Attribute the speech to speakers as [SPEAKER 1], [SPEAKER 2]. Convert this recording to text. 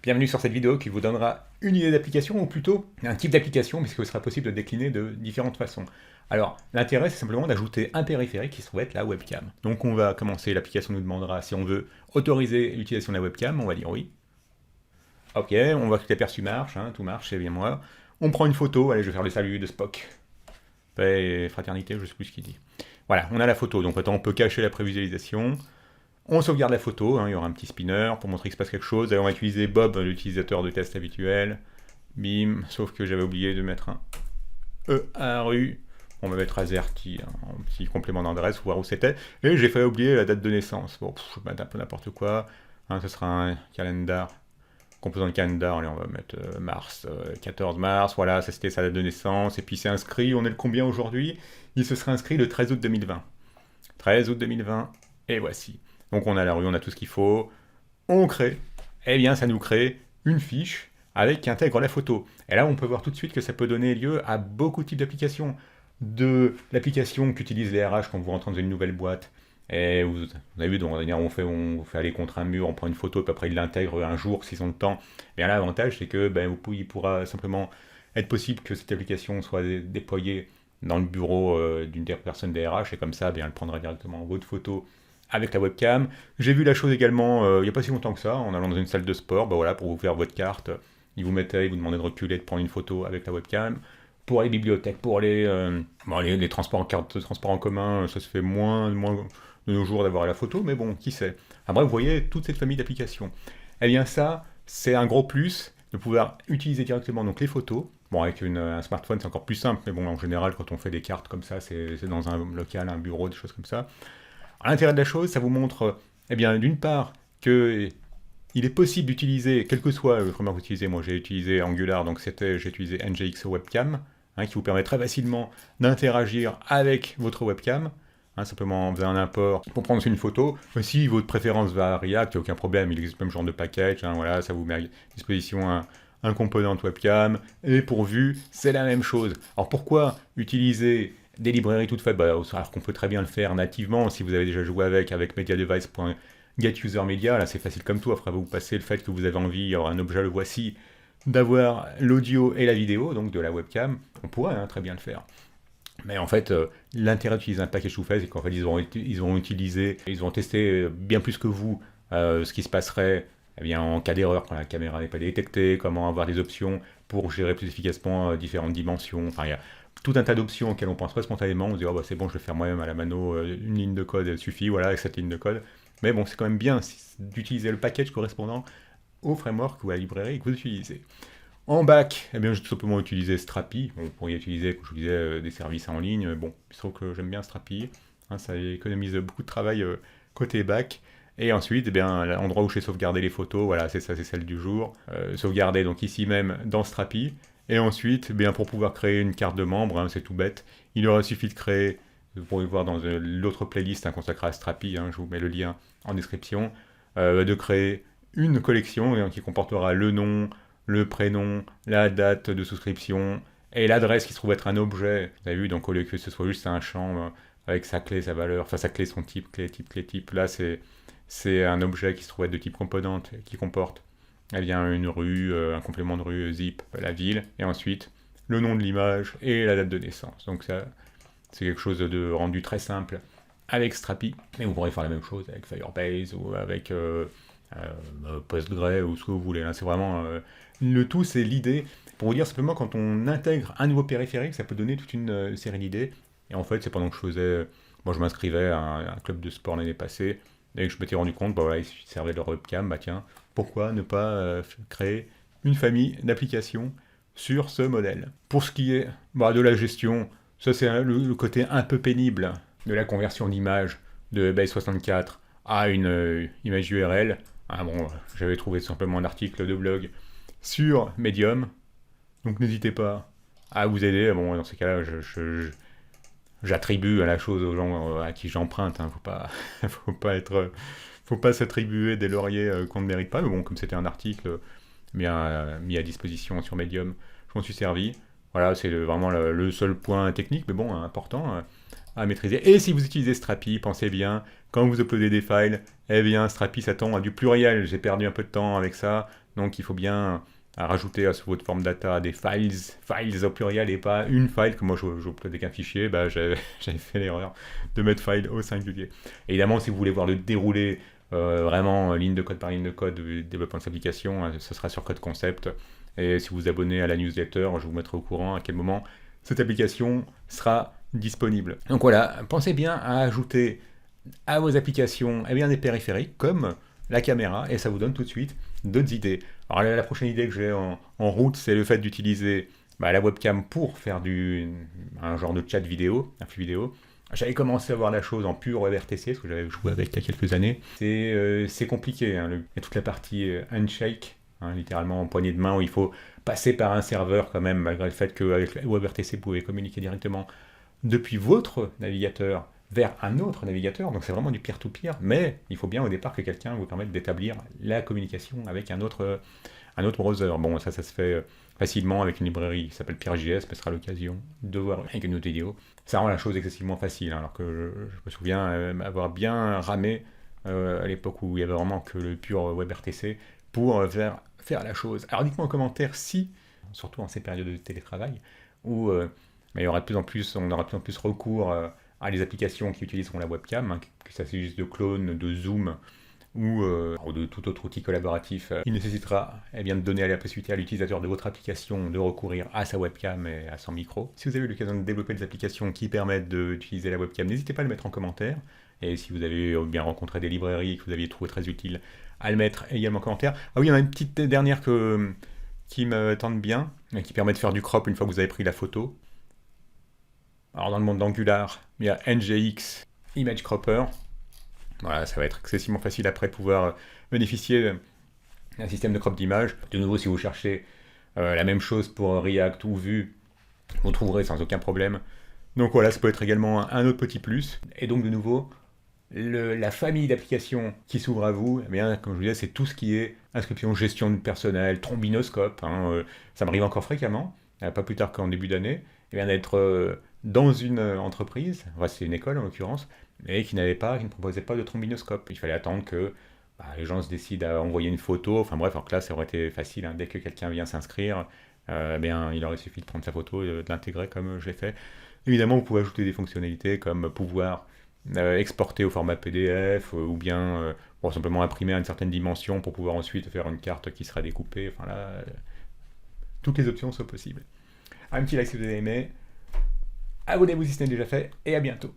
[SPEAKER 1] Bienvenue sur cette vidéo qui vous donnera une idée d'application, ou plutôt un type d'application, puisque ce sera possible de décliner de différentes façons. Alors, l'intérêt, c'est simplement d'ajouter un périphérique qui se trouve être la webcam. Donc on va commencer, l'application nous demandera si on veut autoriser l'utilisation de la webcam, on va dire oui. Ok, on voit que l'aperçu marche, hein, tout marche, c'est bien moi. On prend une photo, allez, je vais faire le salut de Spock. Paix et fraternité, je sais plus ce qu'il dit. Voilà, on a la photo, donc maintenant on peut cacher la prévisualisation. On sauvegarde la photo, hein, il y aura un petit spinner pour montrer qu'il se passe quelque chose. Alors on va utiliser Bob, l'utilisateur de test habituel. Bim, sauf que j'avais oublié de mettre un EARU. On va mettre AZERTY, hein, un petit complément d'adresse pour voir où c'était. Et j'ai fait oublier la date de naissance. Bon, je vais mettre un peu n'importe quoi. Hein, ce sera un calendar. Composant de calendar, allez, on va mettre mars, 14 mars, voilà, ça c'était sa date de naissance. Et puis c'est inscrit, on est le combien aujourd'hui? Il se sera inscrit le 13 août 2020. 13 août 2020, et voici. Donc on a la rue, on a tout ce qu'il faut, on crée, et bien ça nous crée une fiche avec qui intègre la photo. Et là on peut voir tout de suite que ça peut donner lieu à beaucoup de types d'applications. De l'application qu'utilisent les RH quand vous rentrez dans une nouvelle boîte, et vous avez vu, donc, on fait aller contre un mur, on prend une photo, puis après il l'intègre un jour s'ils ont le temps. Et bien là l'avantage c'est que il pourra simplement être possible que cette application soit déployée dans le bureau d'une des personnes des RH, et comme ça, bien, elle prendra directement votre photo avec la webcam. J'ai vu la chose également il n'y a pas si longtemps que ça, en allant dans une salle de sport, voilà, pour vous faire votre carte, ils vous demandaient de reculer, de prendre une photo avec la webcam. Pour les bibliothèques, pour les transports, cartes de transport en commun, ça se fait moins de nos jours d'avoir la photo, mais bon, qui sait. Après, vous voyez toute cette famille d'applications. Eh bien ça, c'est un gros plus de pouvoir utiliser directement donc les photos. Bon, avec un smartphone, c'est encore plus simple, mais bon, en général, quand on fait des cartes comme ça, c'est dans un local, un bureau, des choses comme ça. À l'intérêt de la chose, ça vous montre, eh bien, d'une part, que il est possible d'utiliser, quel que soit le framework que vous utilisez. Moi, j'ai utilisé Angular, donc j'ai utilisé NGX Webcam, hein, qui vous permet très facilement d'interagir avec votre webcam. Hein, simplement en faisant un import pour prendre une photo. Mais si votre préférence va à React, il n'y a aucun problème, il existe même genre de package, hein, voilà, ça vous met à disposition un composant webcam, et pour vue, c'est la même chose. Alors pourquoi utiliser des librairies toutes faites, alors qu'on peut très bien le faire nativement, si vous avez déjà joué avec MediaDevice.getUserMedia, là c'est facile comme tout, après vous passez le fait que vous avez envie, alors un objet le voici, d'avoir l'audio et la vidéo, donc de la webcam, on pourrait très bien le faire. Mais en fait, l'intérêt d'utiliser un package tout fait, c'est qu'en fait, ils ont testé bien plus que vous ce qui se passerait en cas d'erreur quand la caméra n'est pas détectée, comment avoir des options pour gérer plus efficacement différentes dimensions. Enfin, il y a tout un tas d'options auxquelles on pense pas spontanément. On se dit, oh, c'est bon, je vais faire moi-même à la mano, une ligne de code suffit, voilà, avec cette ligne de code. Mais bon, c'est quand même bien d'utiliser le package correspondant au framework ou à la librairie que vous utilisez. En back, eh bien, j'ai tout simplement utilisé Strapi. Bon, vous pourriez utiliser, comme je vous disais, des services en ligne. Bon, il se trouve que j'aime bien Strapi. Hein, ça économise beaucoup de travail côté back. Et ensuite, eh bien, l'endroit où j'ai sauvegardé les photos, voilà, c'est ça, c'est celle du jour. Sauvegarder donc ici même dans Strapi. Et ensuite, eh bien, pour pouvoir créer une carte de membre, c'est tout bête. Il aura suffi de créer, vous pourrez voir dans l'autre playlist consacrée à Strapi, je vous mets le lien en description, de créer une collection qui comportera le nom, le prénom, la date de souscription et l'adresse qui se trouve être un objet. Vous avez vu, donc au lieu que ce soit juste un champ avec sa clé, sa valeur, enfin sa clé, son type, clé type, là c'est un objet qui se trouve être de type componente qui comporte une rue, un complément de rue, zip, la ville, et ensuite le nom de l'image et la date de naissance. Donc ça, c'est quelque chose de rendu très simple avec Strapi, mais vous pourrez faire la même chose avec Firebase ou avec Postgre ou ce que vous voulez. Là, c'est vraiment le tout, c'est l'idée. Pour vous dire simplement, quand on intègre un nouveau périphérique, ça peut donner toute une série d'idées. Et en fait, c'est pendant que moi je m'inscrivais à un club de sport l'année passée, et que je m'étais rendu compte, il servait de leur webcam, tiens, pourquoi ne pas créer une famille d'applications sur ce modèle. Pour ce qui est de la gestion, ça c'est le côté un peu pénible de la conversion d'image de Base64 à une image URL. J'avais trouvé simplement un article de blog sur Medium, donc n'hésitez pas à vous aider. Bon, dans ces cas-là, j'attribue la chose aux gens à qui j'emprunte. Faut pas s'attribuer des lauriers qu'on ne mérite pas. Mais bon, comme c'était un article bien mis à disposition sur Medium, je m'en suis servi. Voilà, c'est vraiment le seul point technique, mais bon, important à maîtriser. Et si vous utilisez Strapi, pensez bien, quand vous uploadez des files, Strapi s'attend à du pluriel. J'ai perdu un peu de temps avec ça. Donc il faut bien rajouter sur votre form data des files au pluriel et pas une file, comme moi j'uploadais qu'un fichier, bah, j'avais fait l'erreur de mettre file au singulier. Évidemment, si vous voulez voir le déroulé vraiment ligne de code par ligne de code du développement de cette application, ce sera sur Code Concept. Et si vous vous abonnez à la newsletter, je vous mettrai au courant à quel moment cette application sera disponible. Donc voilà, pensez bien à ajouter à vos applications des périphériques comme la caméra, et ça vous donne tout de suite d'autres idées. Alors la prochaine idée que j'ai en route, c'est le fait d'utiliser la webcam pour faire un genre de chat vidéo, un flux vidéo. J'avais commencé à voir la chose en pur WebRTC, parce que j'avais joué avec il y a quelques années. C'est compliqué, hein, il y a toute la partie handshake, hein, littéralement en poignée de main, où il faut passer par un serveur quand même, malgré le fait qu'avec WebRTC, vous pouvez communiquer directement depuis votre navigateur vers un autre navigateur, donc c'est vraiment du peer-to-peer, mais il faut bien au départ que quelqu'un vous permette d'établir la communication avec un autre browser. Bon, ça se fait facilement avec une librairie qui s'appelle PeerJS, mais ce sera l'occasion de voir avec une autre vidéo. Ça rend la chose excessivement facile, hein, alors que je me souviens avoir bien ramé à l'époque où il y avait vraiment que le pur WebRTC pour faire la chose. Alors dites-moi en commentaire si, surtout en ces périodes de télétravail, où il y aura de plus en plus, on aura de plus en plus recours à des applications qui utiliseront la webcam, hein, que ça s'agisse de clone, de zoom ou de tout autre outil collaboratif. Il nécessitera de donner la possibilité à l'utilisateur de votre application de recourir à sa webcam et à son micro. Si vous avez eu l'occasion de développer des applications qui permettent d'utiliser la webcam, n'hésitez pas à le mettre en commentaire. Et si vous avez bien rencontré des librairies que vous aviez trouvé très utiles, à le mettre également en commentaire. Ah oui, il y en a une petite dernière qui me tente bien, et qui permet de faire du crop une fois que vous avez pris la photo. Alors dans le monde d'Angular, il y a NGX Image Cropper. Voilà, ça va être excessivement facile après de pouvoir bénéficier d'un système de crop d'image. De nouveau, si vous cherchez la même chose pour React ou Vue, vous trouverez sans aucun problème. Donc voilà, ça peut être également un autre petit plus. Et donc de nouveau, la famille d'applications qui s'ouvre à vous, comme je vous disais, c'est tout ce qui est inscription, gestion de personnel, trombinoscope. Ça m'arrive encore fréquemment, pas plus tard qu'en début d'année, d'être dans une entreprise, c'est une école en l'occurrence, mais qui ne proposait pas de trombinoscope. Il fallait attendre que les gens se décident à envoyer une photo. Enfin bref, alors que là, ça aurait été facile. Dès que quelqu'un vient s'inscrire, il aurait suffi de prendre sa photo et de l'intégrer comme je l'ai fait. Évidemment, vous pouvez ajouter des fonctionnalités comme pouvoir exporter au format PDF ou bien simplement imprimer à une certaine dimension pour pouvoir ensuite faire une carte qui sera découpée. Enfin là, toutes les options sont possibles. Un petit like si vous avez aimé. Abonnez-vous si ce n'est déjà fait et à bientôt.